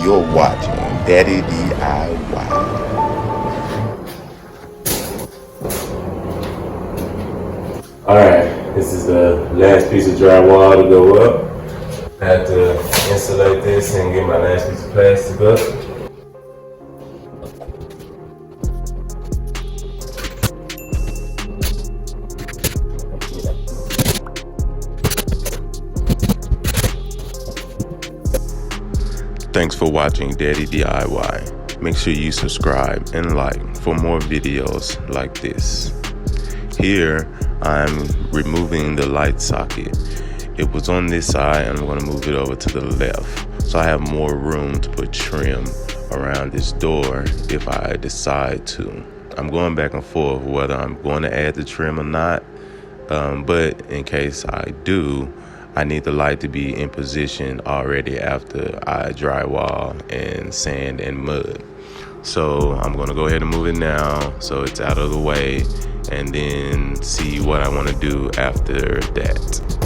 You're watching Daddy DIY. Alright, this is the last piece of drywall to go up. I have to insulate this and get my last piece of plastic up. Thanks for watching Daddy DIY. Make sure you subscribe and like for more videos like this. Here, I'm removing the light socket. It was on this side and I'm going to move it over to the left. So I have more room to put trim around this door if I decide to. I'm going back and forth whether I'm going to add the trim or not. But in case I do, I need the light to be in position already after I drywall and sand and mud. So I'm gonna go ahead and move it now so it's out of the way, and then see what I want to do after that.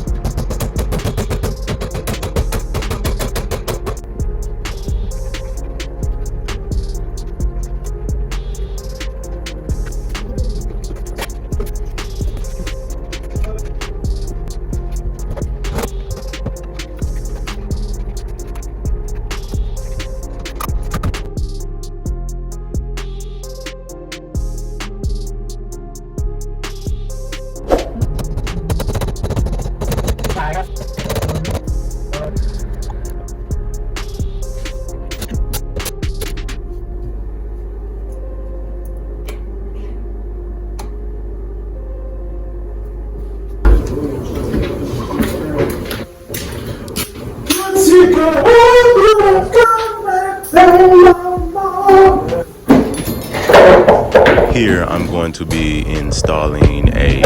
Here I'm going to be installing a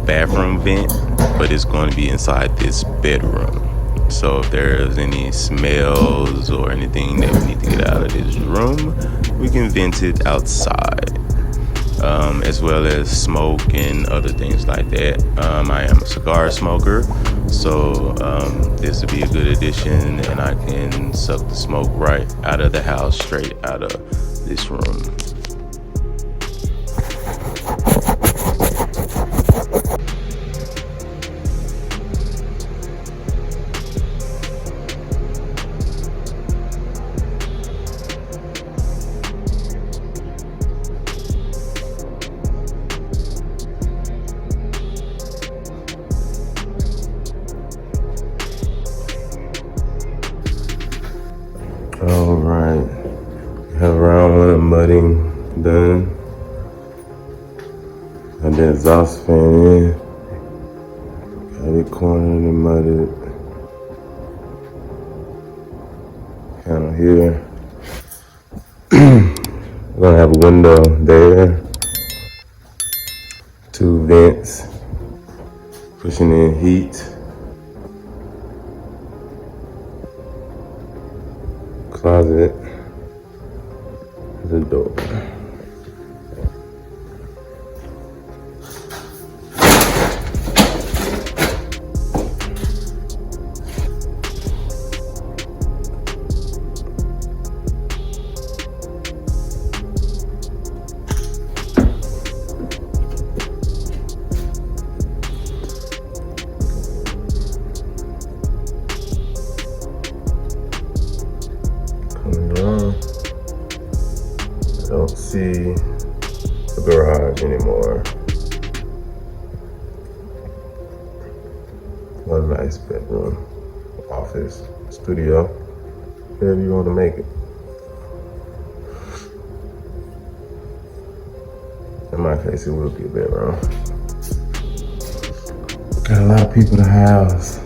bathroom vent, but it's going to be inside this bedroom. So if there's any smells or anything that we need to get out of this room, we can vent it outside, as well as smoke and other things like that. I am a cigar smoker, so this would be a good addition, and I can suck the smoke right out of the house, straight out of this room. All right, have round one of mudding done. And the exhaust fan in. Got it cornered and mudded. Kind of here. We're gonna have a window there. 2 vents, pushing in heat. Closet, the door. I don't see the garage anymore. What a nice bedroom, office, studio, whatever you want to make it. In my case, it will be a bedroom. Got a lot of people to house.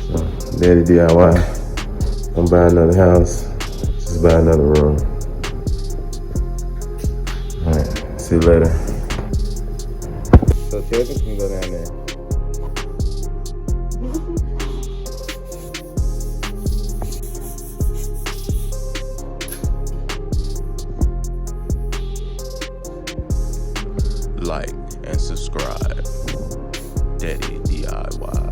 So, Daddy DIY. Don't buy another house, just buy another room. All right, see you later. So Kevin can go down there. Like and subscribe. Daddy DIY.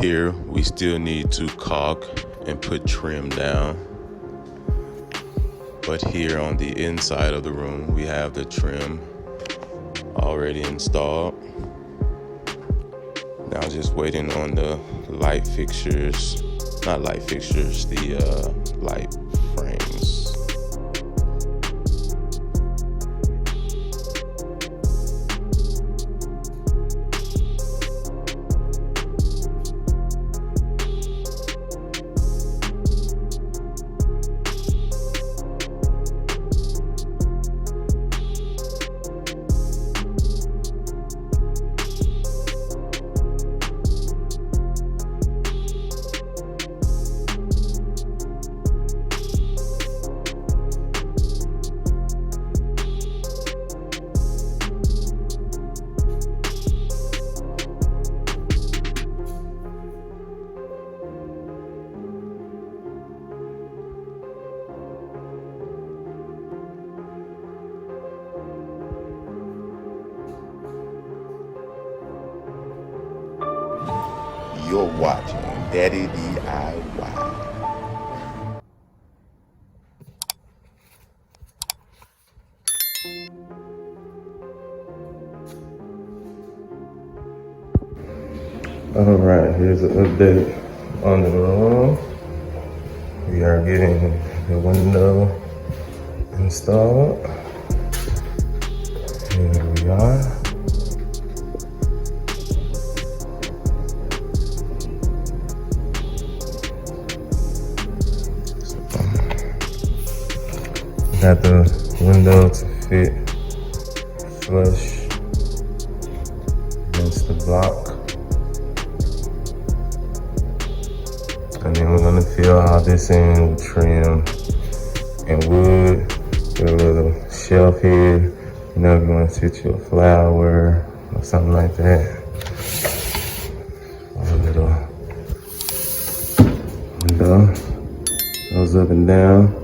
Here, we still need to caulk and put trim down. But here on the inside of the room, we have the trim already installed. Now just waiting on the light fixtures, not light fixtures, the light frames. You're watching Daddy DIY. All right, here's an update on the room. We are getting the window installed. Here we are. Got the window to fit flush against the block. And then we're gonna fill all this in with trim and wood. Put a little shelf here. You know, if you want to fit your flower or something like that. A little window goes up and down.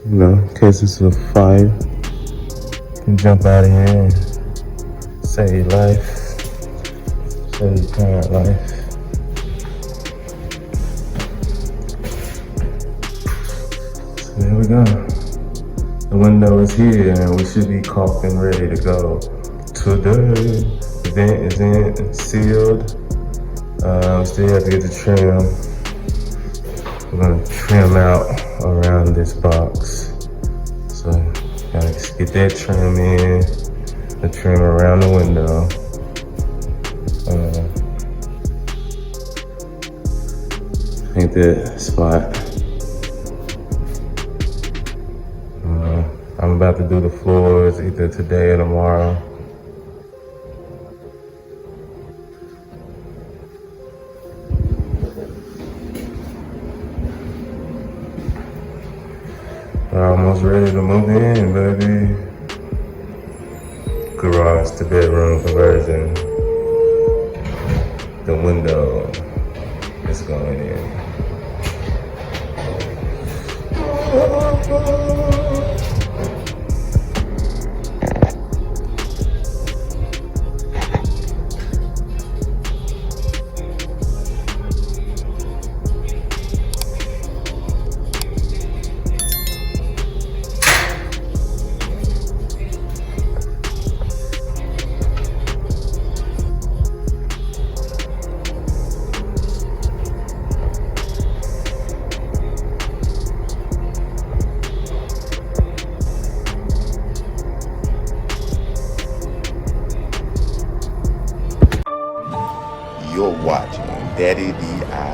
You know, in case it's a fire, you can jump out of here and save your life, save your parent life. So there we go. The window is here and we should be caulked and ready to go today. The vent is in, it's sealed. We still have to get the trim. We're gonna trim out around this box. So gotta get that trim in, the trim around the window. Paint that spot. I'm about to do the floors either today or tomorrow. We're almost ready to move in, baby. Garage to bedroom conversion. The window is going in. You're watching Daddy DIY.